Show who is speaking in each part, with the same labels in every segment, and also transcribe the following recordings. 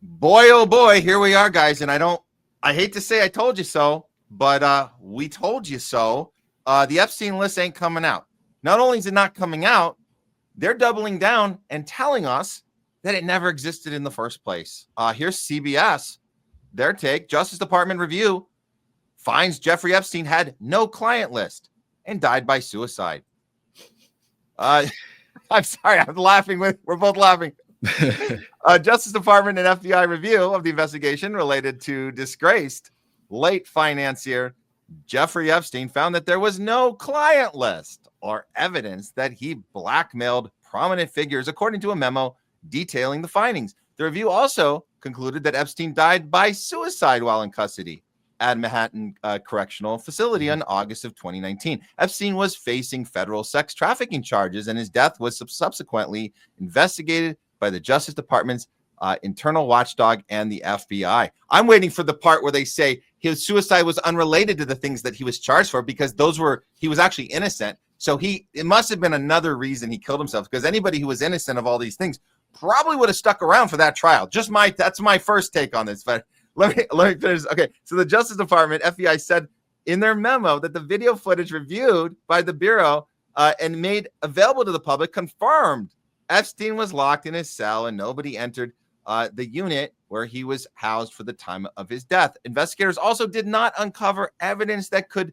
Speaker 1: Boy, oh boy, here we are, guys. And I hate to say I told you so, but we told you so. The Epstein list ain't coming out. Not only is it not coming out, they're doubling down and telling us that it never existed in the first place. Here's CBS, their take. Justice Department review finds Jeffrey Epstein had no client list and died by suicide. I'm sorry, I'm laughing. We're both laughing. Justice Department and FBI review of the investigation related to disgraced late financier Jeffrey Epstein found that there was no client list or evidence that he blackmailed prominent figures, according to a memo detailing the findings. The review also concluded that Epstein died by suicide while in custody at Manhattan Correctional Facility in August of 2019. Epstein was facing federal sex trafficking charges, and his death was subsequently investigated by the Justice Department's internal watchdog and the FBI. I'm waiting for the part where they say his suicide was unrelated to the things that he was charged for, because he was actually innocent. So it must have been another reason he killed himself, because anybody who was innocent of all these things probably would have stuck around for that trial. That's my first take on this, but let me finish. Okay, so the Justice Department, FBI, said in their memo that the video footage reviewed by the Bureau and made available to the public confirmed Epstein was locked in his cell and nobody entered the unit where he was housed for the time of his death. Investigators also did not uncover evidence that could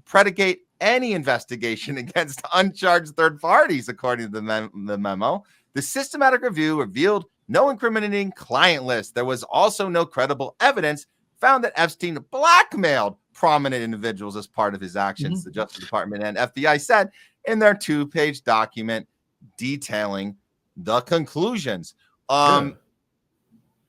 Speaker 1: predicate any investigation against uncharged third parties, according to the memo. The systematic review revealed no incriminating client list. There was also no credible evidence found that Epstein blackmailed prominent individuals as part of his actions, the Justice Department and FBI said in their 2-page document detailing the conclusions.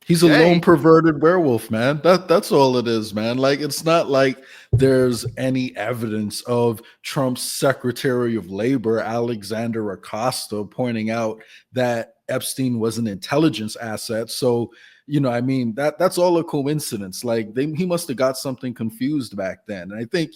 Speaker 2: He's a lone perverted werewolf, man. That's all it is, man. Like, it's not like there's any evidence of Trump's Secretary of Labor, Alexander Acosta, pointing out that Epstein was an intelligence asset. So, I mean, that's all a coincidence. Like, he must have got something confused back then. And I think,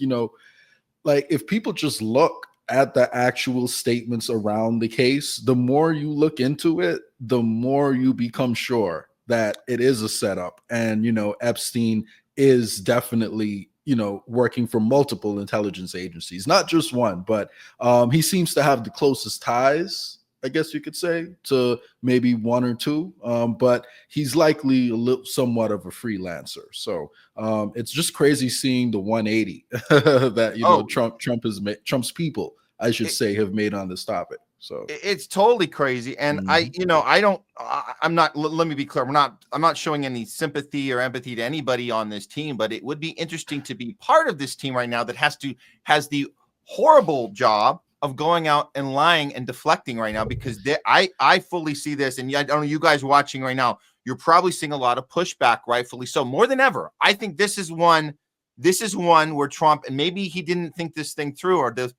Speaker 2: like, if people just look at the actual statements around the case, the more you look into it, the more you become sure that it is a setup. And, Epstein is definitely, working for multiple intelligence agencies, not just one, but he seems to have the closest ties, I guess you could say, to maybe one or two, but he's likely somewhat of a freelancer. So it's just crazy seeing the 180 that Trump has made, Trump's people, I should say, have made on this topic. So
Speaker 1: it's totally crazy. And I'm not, let me be clear. I'm not showing any sympathy or empathy to anybody on this team, but it would be interesting to be part of this team right now that has the horrible job of going out and lying and deflecting right now, because I fully see this. And I don't know, you guys watching right now, you're probably seeing a lot of pushback, rightfully so, more than ever. I think this is one where Trump, and maybe he didn't think this thing through, or the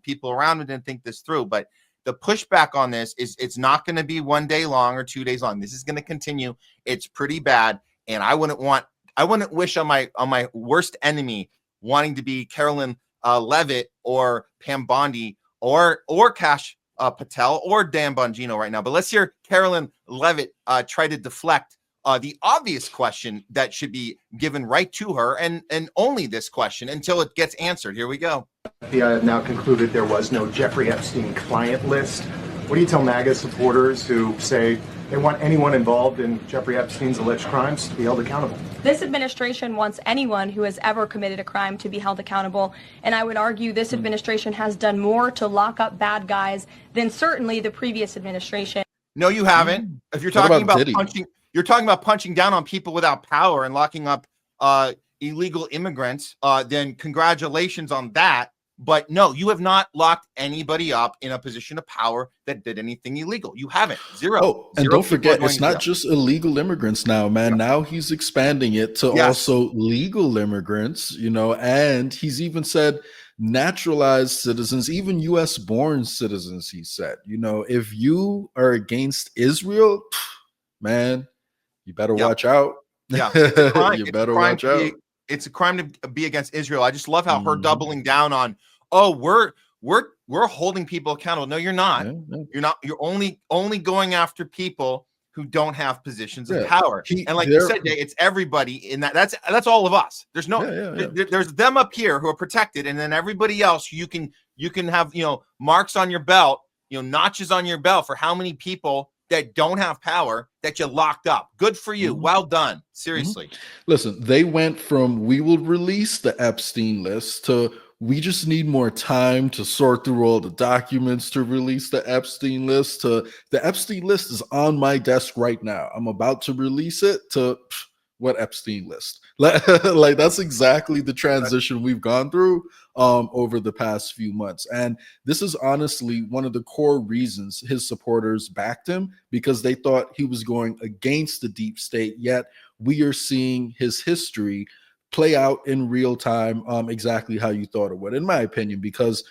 Speaker 1: people around him didn't think this through, but the pushback on this it's not going to be 1 day long or 2 days long. This is going to continue. It's pretty bad. And I wouldn't wish on my worst enemy wanting to be Carolyn Levitt or Pam Bondi or Kash Patel or Dan Bongino right now. But let's hear Carolyn Levitt try to deflect the obvious question that should be given right to her, and only this question until it gets answered. Here we go.
Speaker 3: FBI have now concluded there was no Jeffrey Epstein client list. What do you tell MAGA supporters who say they want anyone involved in Jeffrey Epstein's alleged crimes to be held accountable?
Speaker 4: This administration wants anyone who has ever committed a crime to be held accountable, and I would argue this administration has done more to lock up bad guys than certainly the previous administration.
Speaker 1: No, you haven't. If you're talking about punching, you're talking about punching down on people without power and locking up illegal immigrants, then congratulations on that. But no, you have not locked anybody up in a position of power that did anything illegal. You haven't. Zero.
Speaker 2: Oh, and don't forget, it's not just illegal immigrants now, man. Yeah. Now he's expanding it to also legal immigrants, and he's even said naturalized citizens, even U.S. born citizens, he said. If you are against Israel, man, you better watch out.
Speaker 1: Yeah.
Speaker 2: You better watch out.
Speaker 1: It's a crime to be against Israel. I just love how her doubling down on, we're holding people accountable. No, you're not. You're not. You're only going after people who don't have positions of
Speaker 2: Yeah.
Speaker 1: power. And like you said, Jay, it's everybody in that. That's all of us. There's no, there's them up here who are protected, and then everybody else you can have, marks on your belt, notches on your belt for how many people that don't have power that you locked up. Good for you. Well done. Seriously.
Speaker 2: Listen, they went from we will release the Epstein list to we just need more time to sort through all the documents to release the Epstein list to the Epstein list is on my desk right now. I'm about to release it to what Epstein list? Like that's exactly the transition we've gone through over the past few months. And this is honestly one of the core reasons his supporters backed him, because they thought he was going against the deep state. Yet we are seeing his history play out in real time exactly how you thought it would, in my opinion, because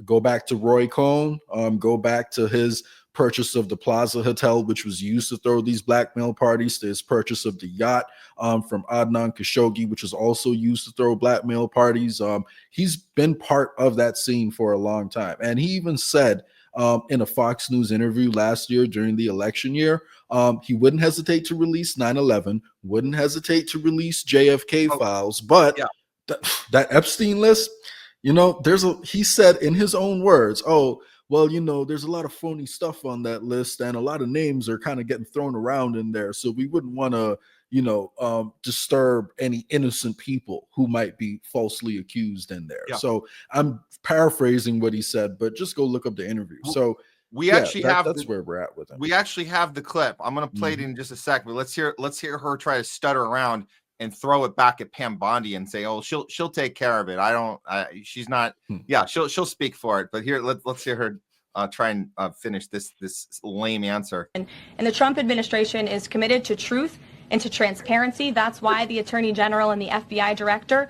Speaker 2: go back to Roy Cohn, go back to his purchase of the Plaza Hotel, which was used to throw these blackmail parties, to his purchase of the yacht from Adnan Khashoggi, which was also used to throw blackmail parties. He's been part of that scene for a long time. And he even said in a Fox News interview last year during the election year, he wouldn't hesitate to release 9/11, wouldn't hesitate to release JFK files, but that Epstein list, he said in his own words, there's a lot of phony stuff on that list and a lot of names are kind of getting thrown around in there. So we wouldn't want to, disturb any innocent people who might be falsely accused in there. Yeah. So I'm paraphrasing what he said, but just go look up the interview. So that's where we're at with him.
Speaker 1: We actually have the clip. I'm going to play it in just a sec, but let's hear her try to stutter around and throw it back at Pam Bondi and say, "Oh, she'll take care of it. She's not. Yeah, she'll speak for it." But here, let's hear her try and finish this lame answer.
Speaker 4: And the Trump administration is committed to truth and to transparency. That's why the Attorney General and the FBI Director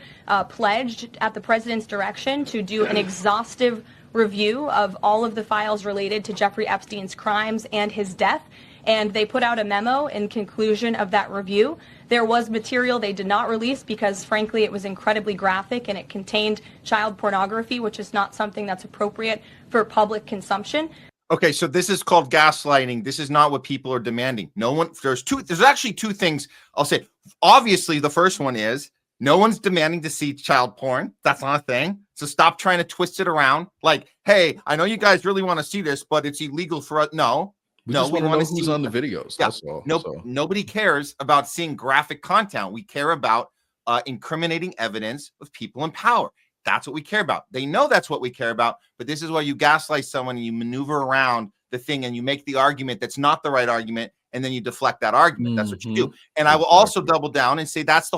Speaker 4: pledged at the president's direction to do an exhaustive review of all of the files related to Jeffrey Epstein's crimes and his death. And they put out a memo in conclusion of that review. There was material they did not release because, frankly, it was incredibly graphic and it contained child pornography, which is not something that's appropriate for public consumption.
Speaker 1: Okay, so this is called gaslighting. This is not what people are demanding. There's actually two things I'll say. Obviously, the first one is no one's demanding to see child porn. That's not a thing. So stop trying to twist it around. Like, hey, I know you guys really want to see this, but it's illegal for us. No.
Speaker 2: We want to know who's on the videos.
Speaker 1: Yeah,
Speaker 2: that's all.
Speaker 1: Nobody cares about seeing graphic content. We care about incriminating evidence of people in power. That's what we care about. They know that's what we care about, but this is why you gaslight someone and you maneuver around the thing and you make the argument that's not the right argument, and then you deflect that argument. That's what you do. And I will also double down and say that's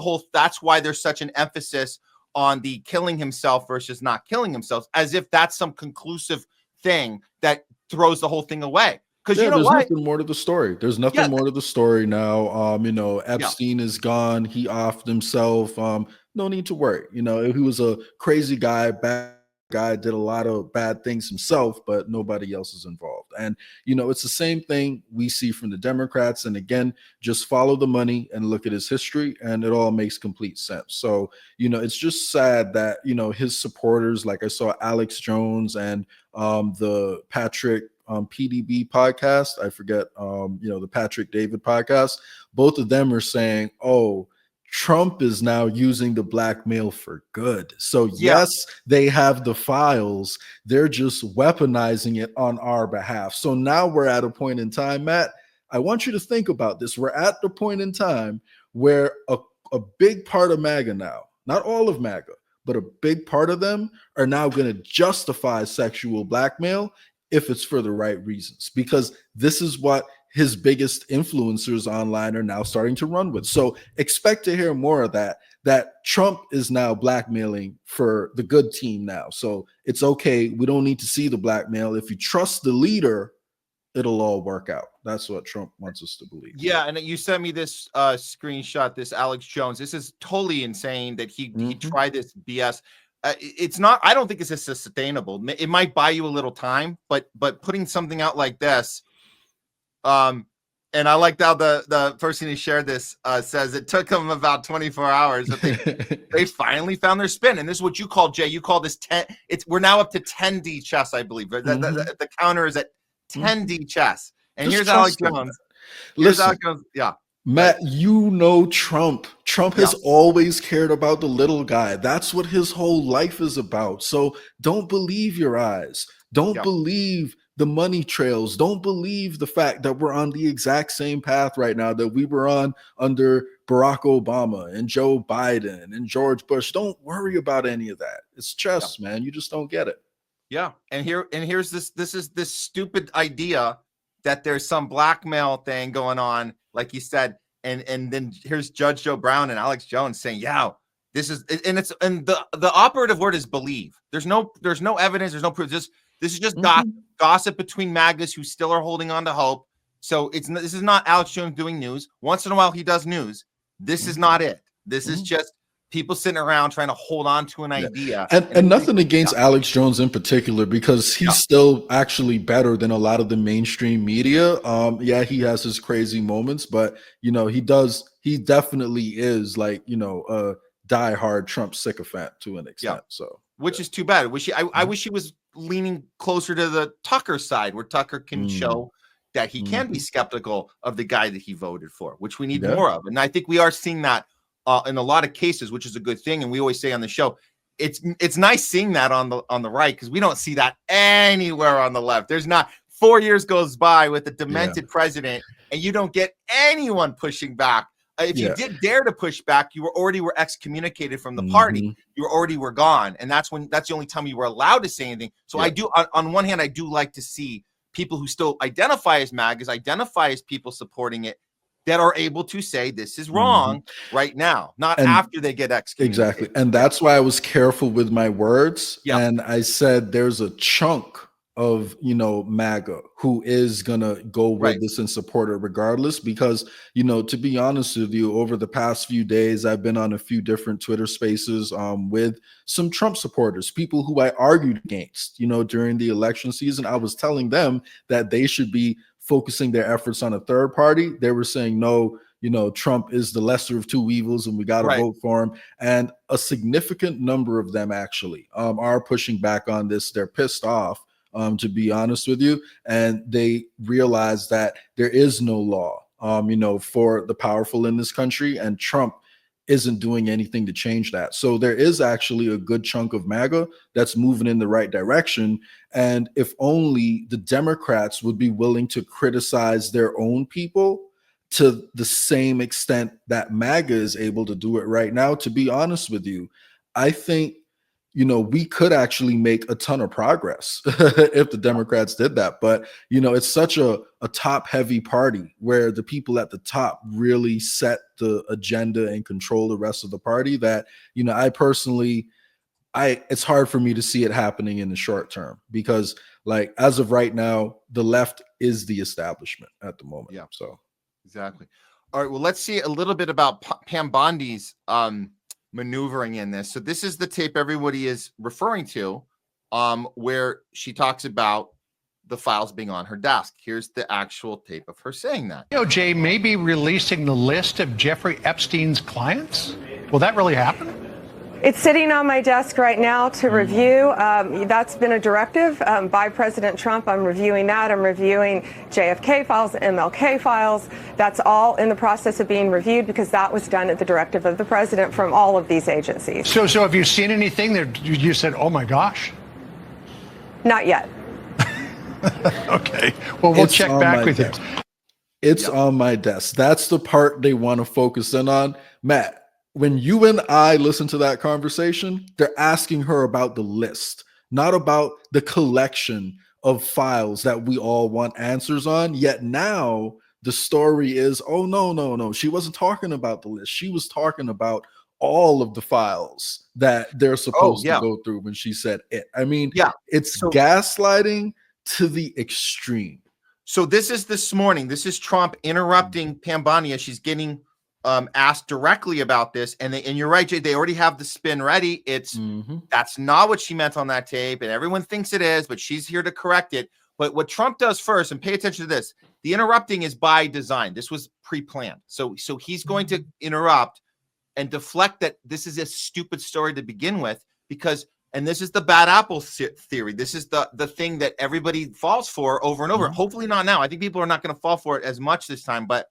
Speaker 1: why there's such an emphasis on the killing himself versus not killing himself, as if that's some conclusive thing that throws the whole thing away. Because
Speaker 2: there's nothing more to the story. There's nothing more to the story now. Epstein is gone. He offed himself. No need to worry. He was a crazy guy, bad guy, did a lot of bad things himself, but nobody else is involved. And, it's the same thing we see from the Democrats. And again, just follow the money and look at his history and it all makes complete sense. So, it's just sad that, his supporters, like I saw Alex Jones and the Patrick PDB podcast, I forget, the Patrick David podcast, both of them are saying, oh, Trump is now using the blackmail for good. So yes, they have the files. They're just weaponizing it on our behalf. So now we're at a point in time, Matt, I want you to think about this. We're at the point in time where a big part of MAGA now, not all of MAGA, but a big part of them are now going to justify sexual blackmail if it's for the right reasons, because this is what his biggest influencers online are now starting to run with. So expect to hear more of that Trump is now blackmailing for the good team now. So it's okay. We don't need to see the blackmail. If you trust the leader, it'll all work out. That's what Trump wants us to believe.
Speaker 1: Yeah, and you sent me this screenshot, this Alex Jones. This is totally insane that he tried this BS. It's not, I don't think it's sustainable. It might buy you a little time, but putting something out like this, and I liked how the person who shared this says it took them about 24 hours, but they finally found their spin. And this is what you call, Jay, you call this 10. We're now up to 10D chess, I believe. The counter is at 10D chess. And here's Alex Jones. Here's how
Speaker 2: Listen,
Speaker 1: it goes. Yeah.
Speaker 2: Matt, you know Trump. Trump has always cared about the little guy. That's what his whole life is about. So don't believe your eyes. Don't believe the money trails. Don't believe the fact that we're on the exact same path right now that we were on under Barack Obama and Joe Biden and George Bush. Don't worry about any of that. It's chess, man. You just don't get it.
Speaker 1: Yeah. And here's this stupid idea that there's some blackmail thing going on, like you said, and then here's Judge Joe Brown and Alex Jones saying, yeah, this is, and the operative word is believe. There's no evidence, there's no proof. This is just gossip between MAGAs who still are holding on to hope. So this is not Alex Jones doing news. Once in a while he does news. This is not it. This is just people sitting around trying to hold on to an idea.
Speaker 2: And nothing against Alex Jones in particular, because he's still actually better than a lot of the mainstream media. Yeah, he has his crazy moments, but he definitely is like, a diehard Trump sycophant to an extent. So
Speaker 1: which is too bad. I wish he was leaning closer to the Tucker side, where Tucker can show that he can be skeptical of the guy that he voted for, which we need more of. And I think we are seeing that in a lot of cases, which is a good thing. And we always say on the show, it's nice seeing that on the right, because we don't see that anywhere on the left. There's not 4 years goes by with a demented president, and you don't get anyone pushing back. If you did dare to push back, you were excommunicated from the party. You were gone, and that's the only time you were allowed to say anything. So I do, on one hand, I do like to see people who still identify as MAGAs, identify as people supporting it, that are able to say this is wrong right now, not after they get excommunicated.
Speaker 2: Exactly. And that's why I was careful with my words. And I said there's a chunk of, MAGA who is going to go with this and support it regardless. Because, to be honest with you, over the past few days, I've been on a few different Twitter spaces with some Trump supporters, people who I argued against, during the election season. I was telling them that they should be focusing their efforts on a third party. They were saying, no, Trump is the lesser of two evils and we got to vote for him. And a significant number of them actually are pushing back on this. They're pissed off, to be honest with you. And they realize that there is no law, for the powerful in this country, and Trump isn't doing anything to change that. So there is actually a good chunk of MAGA that's moving in the right direction. And if only the Democrats would be willing to criticize their own people to the same extent that MAGA is able to do it right now, to be honest with you, I think, we could actually make a ton of progress if the Democrats did that. But, it's such a top heavy party where the people at the top really set the agenda and control the rest of the party that, I personally, it's hard for me to see it happening in the short term, because like, as of right now, the left is the establishment at the moment. Yeah. So
Speaker 1: exactly. All right. Well, let's see a little bit about Pam Bondi's maneuvering in this. So this is the tape everybody is referring to, where she talks about the files being on her desk. Here's the actual tape of her saying that.
Speaker 5: DOJ may be releasing the list of Jeffrey Epstein's clients. Will that really happen?
Speaker 6: It's sitting on my desk right now to review. That's been a directive by President Trump. I'm reviewing that. I'm reviewing JFK files, MLK files. That's all in the process of being reviewed, because that was done at the directive of the president from all of these agencies.
Speaker 5: So have you seen anything that you said, oh my gosh?
Speaker 6: Not yet.
Speaker 5: Okay. Well, we'll check back with you.
Speaker 2: It's on my desk. That's the part they want to focus in on. Matt, when you and I listen to that conversation, they're asking her about the list, not about the collection of files that we all want answers on. Yet now the story is, oh, no. She wasn't talking about the list. She was talking about all of the files that they're supposed to go through when she said it. I mean, it's gaslighting to the extreme.
Speaker 1: So this is this morning. This is Trump interrupting Pam Bondi as she's getting asked directly about this, and you're right, Jay, they already have the spin ready. It's that's not what she meant on that tape, and everyone thinks it is, but she's here to correct it. But what Trump does first, and pay attention to this, the interrupting is by design. This was pre-planned. So he's going to interrupt and deflect that this is a stupid story to begin with, because And this is the bad apple theory. This is the thing that everybody falls for over and over.
Speaker 2: Mm-hmm.
Speaker 1: Hopefully not now. I think people are not going to fall for it as much this time, but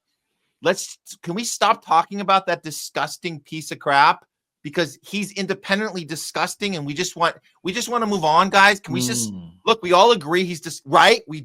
Speaker 1: can we stop talking about that disgusting piece of crap? Because he's independently disgusting, and we just want to move on, guys. Can we just look? We all agree he's just right. We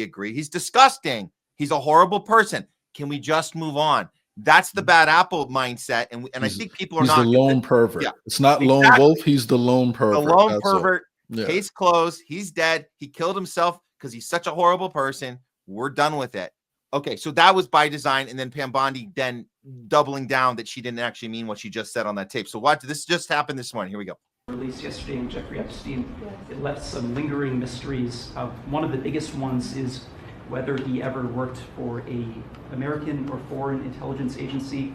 Speaker 1: agree he's disgusting. He's a horrible person. Can we just move on? That's the bad apple mindset, and I think people are not.
Speaker 2: He's the lone pervert. Yeah, it's not
Speaker 1: exactly.
Speaker 2: lone wolf. He's the lone pervert.
Speaker 1: The lone pervert. Yeah. Case closed. He's dead. He killed himself because he's such a horrible person. We're done with it. Okay, so that was by design, and then Pam Bondi then doubling down that she didn't actually mean what she just said on that tape. So what? This just happened this morning. Here we go.
Speaker 7: Released yesterday in Jeffrey Epstein. It left some lingering mysteries. One of the biggest ones is whether he ever worked for a American or foreign intelligence agency.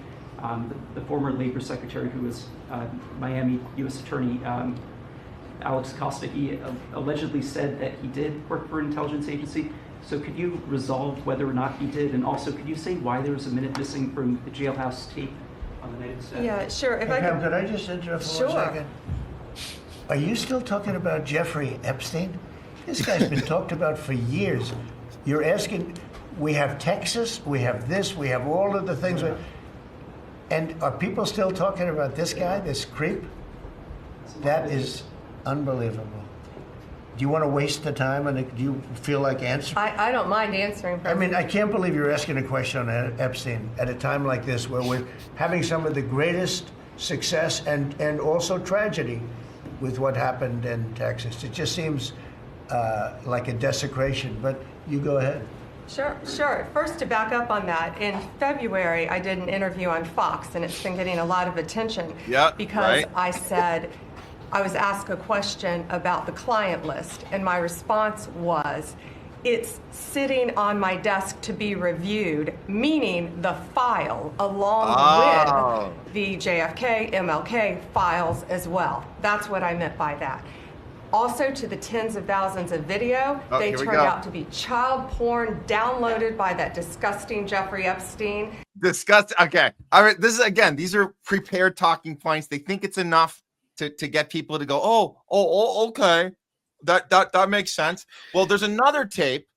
Speaker 7: The former labor secretary, who was Miami U.S. Attorney Alex Acosta, he allegedly said that he did work for an intelligence agency. So could you resolve whether or not he did? And also, could you say why there was a minute missing from the jailhouse tape on the night of the stabbing?
Speaker 6: Yeah, sure. If
Speaker 8: Pam, could I just interrupt for 1 second? Are you still talking about Jeffrey Epstein? This guy's been talked about for years. You're asking, we have Texas, we have this, we have all of the things. And are people still talking about this guy, this creep? That is unbelievable. Do you want to waste the time, and do you feel like answering?
Speaker 6: I don't mind answering.
Speaker 8: I mean, I can't believe you're asking a question on Epstein at a time like this, where we're having some of the greatest success and also tragedy with what happened in Texas. It just seems like a desecration, but you go ahead.
Speaker 6: Sure. First, to back up on that, in February, I did an interview on Fox, and it's been getting a lot of attention because I said, I was asked a question about the client list, and my response was, it's sitting on my desk to be reviewed, meaning the file along with the JFK, MLK files as well. That's what I meant by that. Also, to the tens of thousands of video, they turned out to be child porn downloaded by that disgusting Jeffrey Epstein.
Speaker 1: Disgusting. Okay. All right. This is, again, these are prepared talking points. They think it's enough to get people to go, okay. That makes sense. Well, there's another tape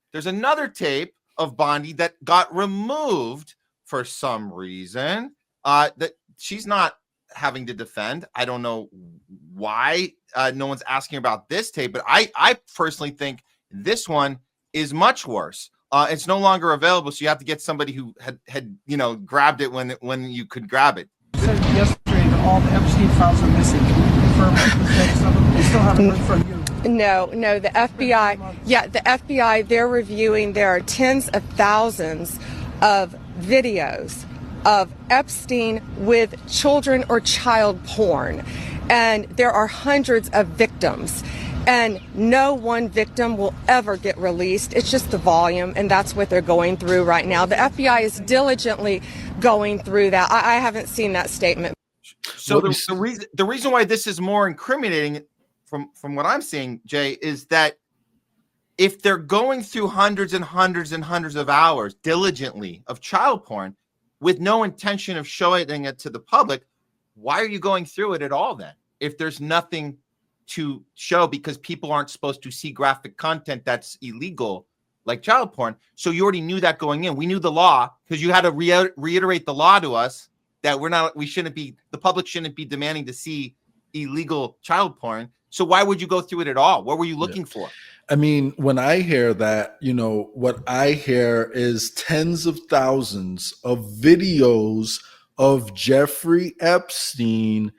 Speaker 1: of Bondi that got removed for some reason that she's not having to defend. I don't know why no one's asking about this tape, but I personally think this one is much worse. It's no longer available, so you have to get somebody who had grabbed it when you could grab it.
Speaker 9: You said yesterday that all the Epstein files are missing. Can you confirm that some of them? We still haven't heard from you.
Speaker 6: No, the FBI, they're reviewing, there are tens of thousands of videos of Epstein with children or child porn. And there are hundreds of victims. And no one victim will ever get released. It's just the volume, and that's what they're going through right now. The FBI is diligently going through that. I haven't seen that statement.
Speaker 1: So the reason why this is more incriminating from what I'm seeing, Jay, is that if they're going through hundreds and hundreds and hundreds of hours diligently of child porn with no intention of showing it to the public, why are you going through it at all then? If there's nothing to show, because people aren't supposed to see graphic content that's illegal, like child porn. So you already knew that going in. We knew the law because you had to reiterate the law to us that the public shouldn't be demanding to see illegal child porn. So why would you go through it at all? What were you looking for?
Speaker 2: I mean, when I hear that, what I hear is tens of thousands of videos of Jeffrey Epstein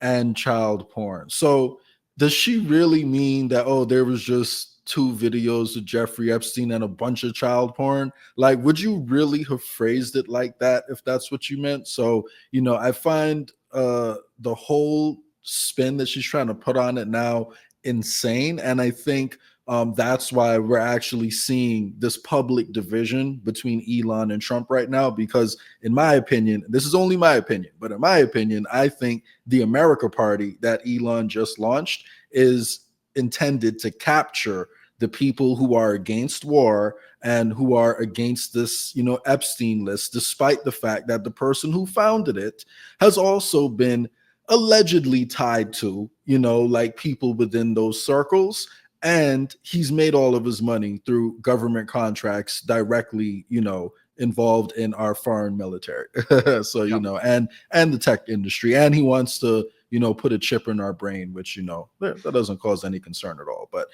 Speaker 2: and child porn. So does she really mean that, there was just 2 videos of Jeffrey Epstein and a bunch of child porn? Like, would you really have phrased it like that if that's what you meant? So, I find the whole spin that she's trying to put on it now insane. And I think that's why we're actually seeing this public division between Elon and Trump right now, because in my opinion, this is only my opinion, but in my opinion, I think the America Party that Elon just launched is intended to capture the people who are against war and who are against this, Epstein list, despite the fact that the person who founded it has also been allegedly tied to, like people within those circles. And he's made all of his money through government contracts directly, involved in our foreign military. So, and the tech industry. And he wants to, put a chip in our brain, which, that doesn't cause any concern at all. But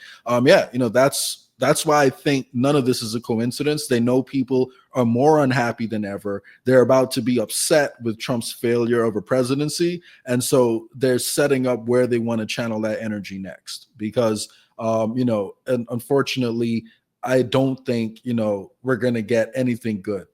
Speaker 2: that's why I think none of this is a coincidence. They know people are more unhappy than ever. They're about to be upset with Trump's failure of a presidency. And so they're setting up where they want to channel that energy next. Because, and unfortunately, I don't think, we're going to get anything good.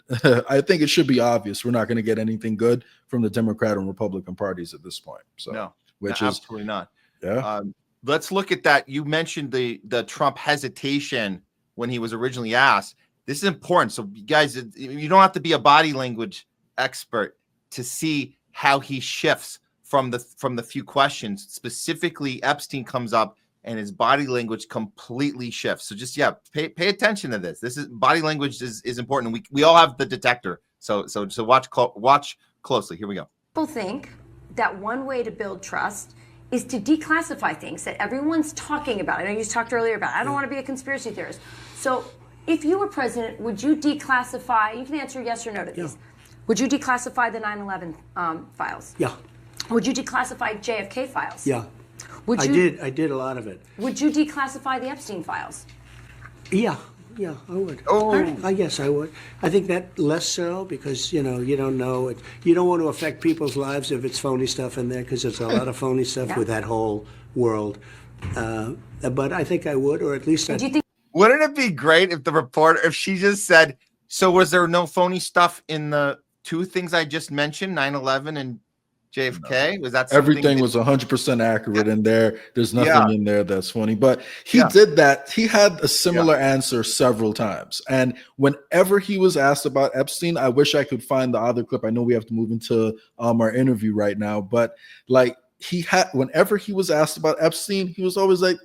Speaker 2: I think it should be obvious we're not going to get anything good from the Democrat and Republican parties at this point. So,
Speaker 1: no,
Speaker 2: which
Speaker 1: is
Speaker 2: absolutely
Speaker 1: not.
Speaker 2: Yeah.
Speaker 1: Let's look at that. You mentioned the Trump hesitation when he was originally asked. This is important. So you guys, you don't have to be a body language expert to see how he shifts from the few questions. Specifically, Epstein comes up and his body language completely shifts. So just, pay attention to this. This is body language is important. We all have the detector. So watch closely. Here we go.
Speaker 10: People think that one way to build trust is to declassify things that everyone's talking about. I know you talked earlier about, I don't want to be a conspiracy theorist. So if you were president, would you declassify, you can answer yes or no to these. Would you declassify the 9/11 files?
Speaker 11: Yeah.
Speaker 10: Would you declassify JFK files?
Speaker 11: Yeah.
Speaker 10: Would
Speaker 11: I
Speaker 10: you,
Speaker 11: did a lot of it.
Speaker 10: Would you declassify the Epstein files?
Speaker 11: Yeah, I would. I guess I would. I think that less so because, you don't know it. You don't want to affect people's lives if it's phony stuff in there because there's a lot of phony stuff with that whole world. But I think I would, or at least
Speaker 1: Wouldn't it be great if she just said, so was there no phony stuff in the two things I just mentioned, 9/11 and JFK? No. Was that
Speaker 2: everything was 100% accurate in there? There's nothing in there that's funny. But he did that. He had a similar answer several times. And whenever he was asked about Epstein, I wish I could find the other clip. I know we have to move into our interview right now, but whenever he was asked about Epstein, he was always like,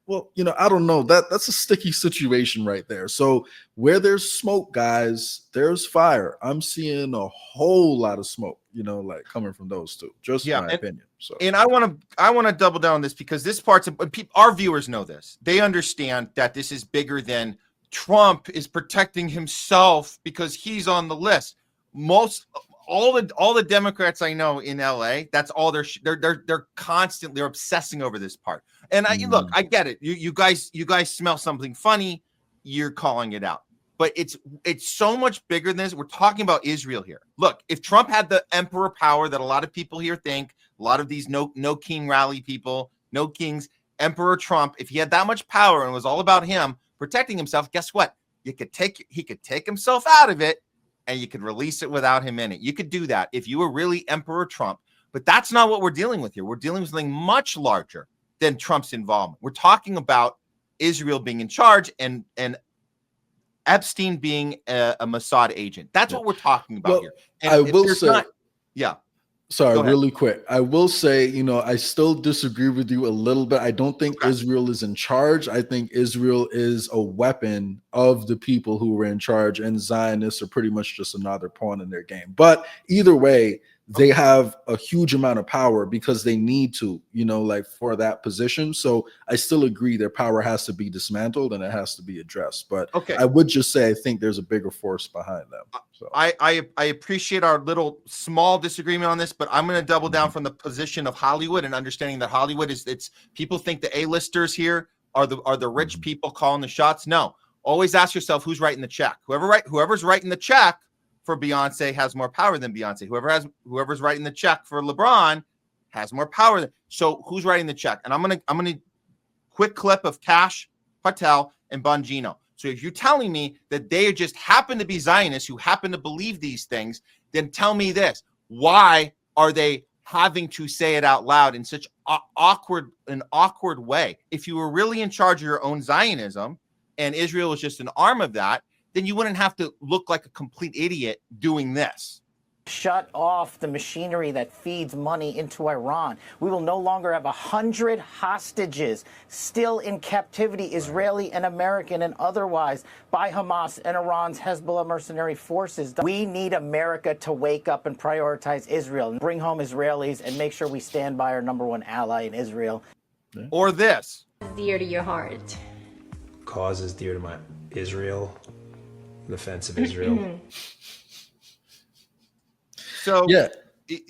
Speaker 2: well, I don't know. That's a sticky situation right there. So where there's smoke, guys, there's fire. I'm seeing a whole lot of smoke, coming from those two. Just my opinion. So,
Speaker 1: and I want to double down on this because this part's our viewers know this. They understand that this is bigger than Trump is protecting himself because he's on the list. All the Democrats I know in LA, that's all they're constantly obsessing over this part. And look, I get it. You guys smell something funny, you're calling it out. But it's so much bigger than this. We're talking about Israel here. Look, if Trump had the emperor power that a lot of people here think, a lot of these no king rally people, no kings, Emperor Trump, if he had that much power and it was all about him protecting himself, guess what? He could take himself out of it and you could release it without him in it. You could do that if you were really Emperor Trump. But that's not what we're dealing with here. We're dealing with something much larger than Trump's involvement. We're talking about Israel being in charge and Epstein being a Mossad agent. That's what we're talking about here. And
Speaker 2: I will say, sorry, really quick. I will say, I still disagree with you a little bit. I don't think Israel is in charge. I think Israel is a weapon of the people who were in charge, and Zionists are pretty much just another pawn in their game. But either way, they have a huge amount of power because they need to, for that position. So I still agree their power has to be dismantled and it has to be addressed. But I would just say I think there's a bigger force behind them. So
Speaker 1: I appreciate our little small disagreement on this, but I'm going to double down from the position of Hollywood and understanding that Hollywood it's people think the A-listers here are the rich people calling the shots. No, always ask yourself who's writing the check. Whoever's writing the check for Beyonce has more power than Beyonce. Whoever's writing the check for LeBron has more power. So who's writing the check? And I'm gonna quick clip of Cash, Patel, and Bongino. So if you're telling me that they just happen to be Zionists who happen to believe these things, then tell me this: why are they having to say it out loud in such an awkward way? If you were really in charge of your own Zionism and Israel was just an arm of that, then you wouldn't have to look like a complete idiot doing this.
Speaker 12: shut off the machinery that feeds money into Iran. We will no longer have 100 hostages still in captivity, Israeli and American and otherwise, by Hamas and Iran's Hezbollah mercenary forces. We need America to wake up and prioritize Israel and bring home Israelis and make sure we stand by our #1 ally in Israel.
Speaker 1: Or this.
Speaker 13: Dear to your heart.
Speaker 14: Cause is dear to my Israel, the defense of Israel.
Speaker 1: So yeah,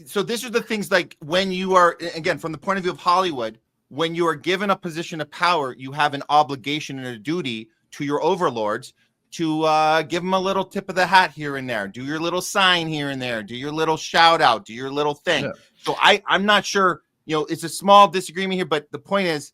Speaker 1: so these are the things like when you are, again, from the point of view of Hollywood, when you are given a position of power, you have an obligation and a duty to your overlords to give them a little tip of the hat here and there, do your little sign here and there, do your little shout out, do your little thing. Yeah. So I'm not sure, it's a small disagreement here, but the point is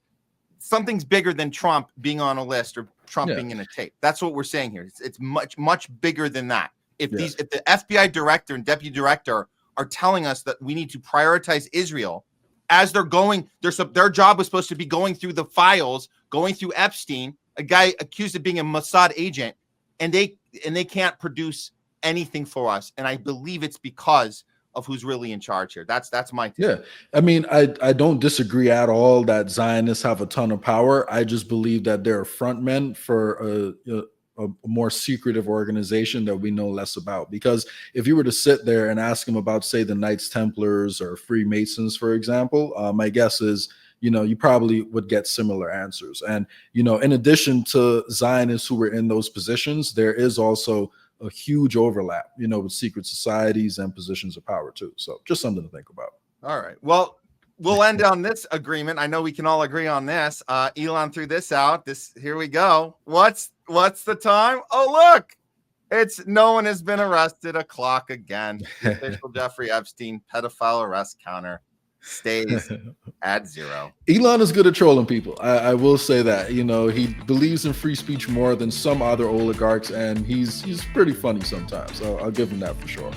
Speaker 1: something's bigger than Trump being on a list or Trump being in a tape. That's what we're saying here. It's much, much bigger than that. If the FBI director and deputy director are telling us that we need to prioritize Israel as they're going, their job was supposed to be going through the files, going through Epstein, a guy accused of being a Mossad agent, and they can't produce anything for us. And I believe it's because of who's really in charge here. That's my take.
Speaker 2: Yeah. I mean, I don't disagree at all that Zionists have a ton of power. I just believe that they're frontmen for a more secretive organization that we know less about. Because if you were to sit there and ask them about, say, the Knights Templars or Freemasons, for example, my guess is, you probably would get similar answers. And, in addition to Zionists who were in those positions, there is also a huge overlap, with secret societies and positions of power too. So just something to think about.
Speaker 1: All right. Well, we'll end on this agreement. I know we can all agree on this. Elon threw this out. Here we go. What's the time? Oh, look, it's no one has been arrested. A clock again. The official Jeffrey Epstein pedophile arrest counter stays at 0.
Speaker 2: Elon is good at trolling people. I will say that. He believes in free speech more than some other oligarchs, and he's pretty funny sometimes. So I'll give him that for sure.